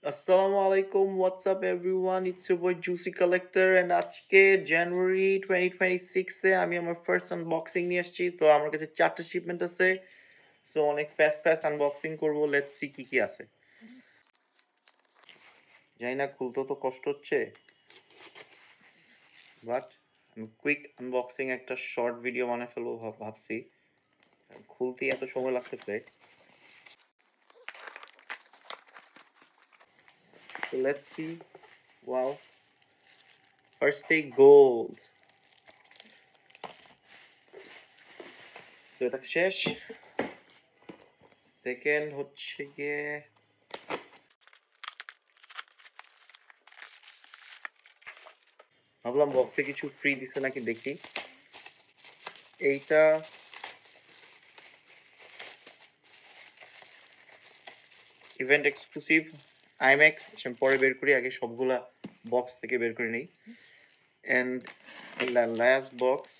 Assalamu alaikum, what's up everyone? It's your boy Juicy Collector and আজকে January 2026 এ আমি আমার first unboxing নিয়ে আসছি। তো আমার কাছে 4টা শিপমেন্ট আছে। সো অনেক ফাস্ট আনবক্সিং করব। লেটস সি কি কি আছে। জানি না খুলতে তো কষ্ট হচ্ছে, বাট আমি কুইক আনবক্সিং একটা শর্ট ভিডিও বানায় ফেলবো ভাবছি। খুলতে এত সময় লাগতেছে। So let's see. Wow. First take gold. So এটা শেষ। সেকেন্ড হচ্ছে গিয়ে ভাবলাম বক্সে কিছু ফ্রি দিছে নাকি দেখি। এইটা ইভেন্ট এক্সক্লুসিভ আইম্যাক্স, পরে বের করি, আগে সবগুলা বক্স থেকে বের করে নেই। And last box,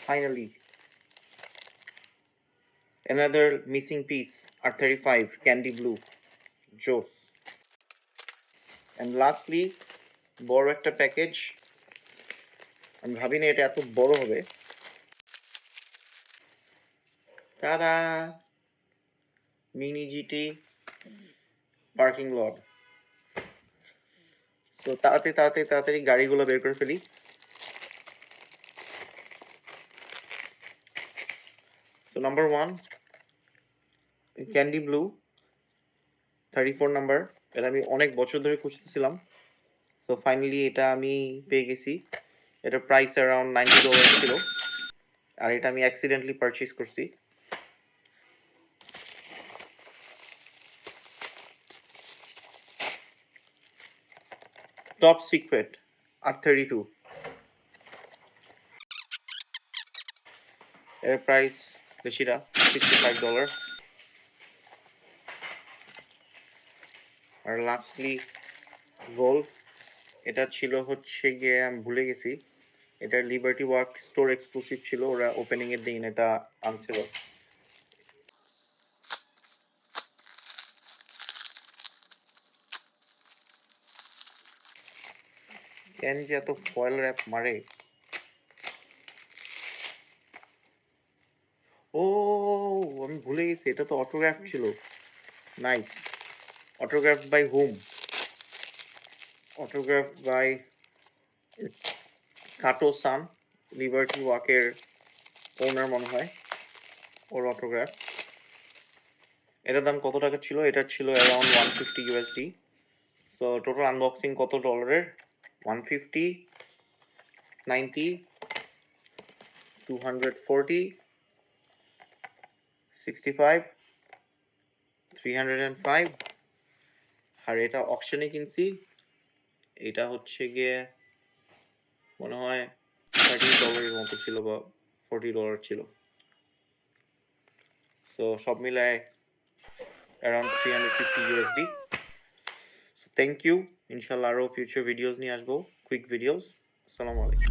finally another missing piece, R35 candy blue জোস। এন্ড লাস্টলি বড় একটা প্যাকেজ, আমি ভাবিনি এটা এত বড় হবে। তারা মিনি জিটি পার্কিং লট। তো তাড়াতাড়ি গাড়িগুলো বের করে ফেলি। So number 1 candy blue 34 number. এটা আমি অনেক বছর ধরে খুঁজতেছিলাম। সো ফাইনালি এটা আমি পেয়ে গেছি। এটা প্রাইস অ্যারাউন্ড $90 ছিল, আর এটা আমি অ্যাক্সিডেন্টলি পারচেজ করছি। টপ সিক্রেট R32, এর প্রাইস বেশি না, $65। আর লাস্টলি গোল্ড, এটা ছিল হচ্ছে গিয়ে আমি ভুলে গেছি, এটা লিবার্টি ওয়াক স্টোর এক্সক্লুসিভ ছিল, ওরা ওপেনিং এর দিন এটা আনছিল। কেন যে এত ফয়েল র্যাপ মারে। ও আমি ভুলে গেছি, এটা তো অটোগ্রাফ ছিল। Nice. Autograph by hmm? Autograph by Kato san, liberty ওয়াকের ওনার মনে হয়, ওর অটোগ্রাফ। এটার দাম কত টাকা ছিল? এটা ছিল অ্যারাউন্ড $150। সো টোটাল আনবক্সিং কত ডলারের? 150, 90, 240, 65, 305। আর এটা অকশনে কিনছি, এটা হচ্ছে গিয়ে মনে হয় $30 মতো ছিল বা $40 ছিল। সো সব মিলায় অ্যারাউন্ড $350। Thank you. ইনশাল্লাহ আরও ফিউচার ভিডিওস নিয়ে আসবো, কুইক ভিডিওস। আসসালামু আলাইকুম।